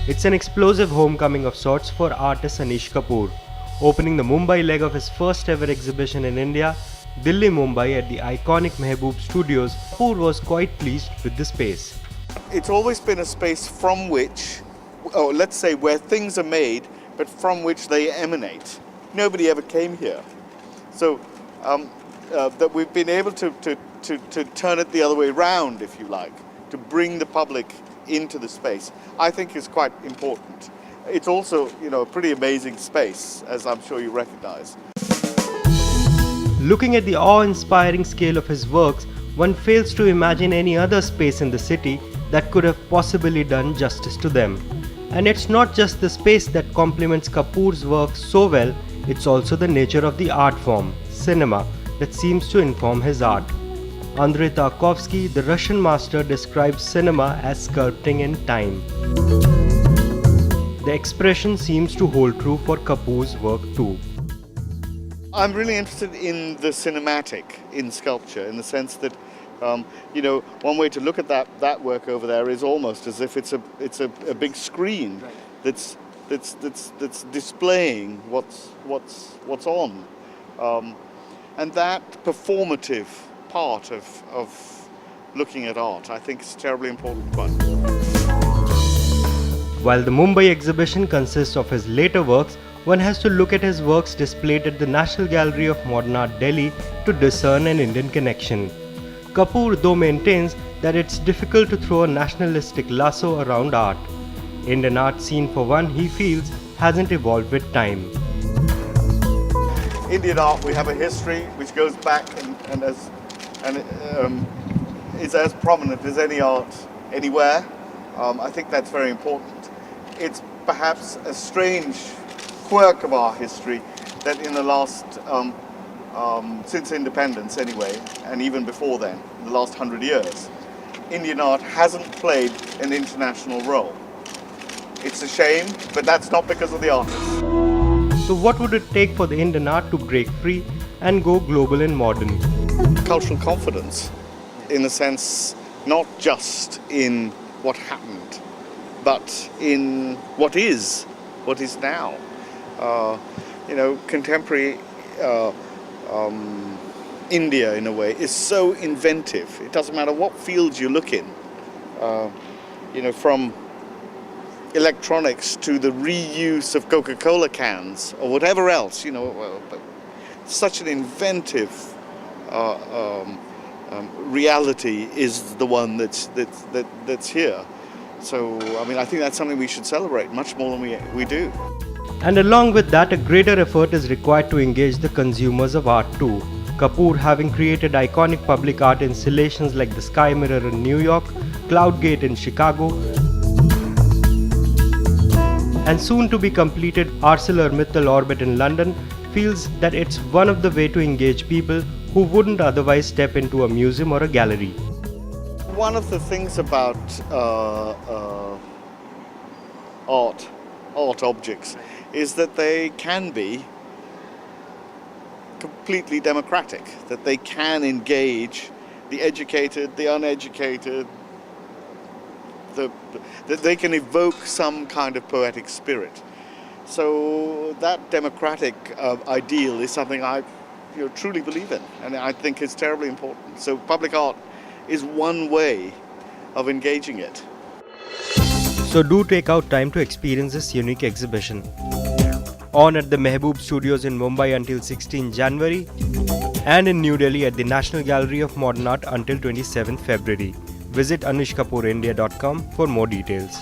It's an explosive homecoming of sorts for artist Anish Kapoor. Opening the Mumbai leg of his first ever exhibition in India, Delhi-Mumbai at the iconic Mehboob Studios, Kapoor was quite pleased with the space. It's always been a space from which, or let's say where things are made, but from which they emanate. Nobody ever came here. So that we've been able to turn it the other way around, if you like, to bring the public into the space, I think is quite important. It's also, a pretty amazing space, as I'm sure you recognize. Looking at the awe-inspiring scale of his works, one fails to imagine any other space in the city that could have possibly done justice to them. And it's not just the space that complements Kapoor's work so well, it's also the nature of the art form, cinema, that seems to inform his art. Andrei Tarkovsky, the Russian master, describes cinema as sculpting in time. The expression seems to hold true for Kapoor's work too. I'm really interested in the cinematic in sculpture, in the sense that, one way to look at that work over there is almost as if it's a big screen that's displaying what's on, and that performative part of looking at art, I think, is a terribly important one. While the Mumbai exhibition consists of his later works, one has to look at his works displayed at the National Gallery of Modern Art, Delhi, to discern an Indian connection. Kapoor, though, maintains that it's difficult to throw a nationalistic lasso around art. Indian art scene, for one, he feels, hasn't evolved with time. Indian art, we have a history which goes back and is as prominent as any art anywhere. I think that's very important. It's perhaps a strange quirk of our history that in the last, since independence anyway, and even before then, the last 100 years, Indian art hasn't played an international role. It's a shame, but that's not because of the artists. So what would it take for the Indian art to break free and go global and modern? Cultural confidence, in a sense, not just in what happened, but in what is now. Contemporary India, in a way, is so inventive. It doesn't matter what field you look in, from electronics to the reuse of Coca-Cola cans or whatever else, such an inventive reality is the one that's here. So, I think that's something we should celebrate much more than we do. And along with that, a greater effort is required to engage the consumers of art too. Kapoor, having created iconic public art installations like the Sky Mirror in New York, Cloudgate in Chicago, and soon to be completed ArcelorMittal Orbit in London, feels that it's one of the ways to engage people who wouldn't otherwise step into a museum or a gallery. One of the things about art objects is that they can be completely democratic, that they can engage the educated, the uneducated, that they can evoke some kind of poetic spirit. So that democratic ideal is something I truly believe in, and I think is terribly important. So public art is one way of engaging it. So do take out time to experience this unique exhibition. On at the Mehboob Studios in Mumbai until 16 January and in New Delhi at the National Gallery of Modern Art until 27 February. Visit anishkapoorindia.com for more details.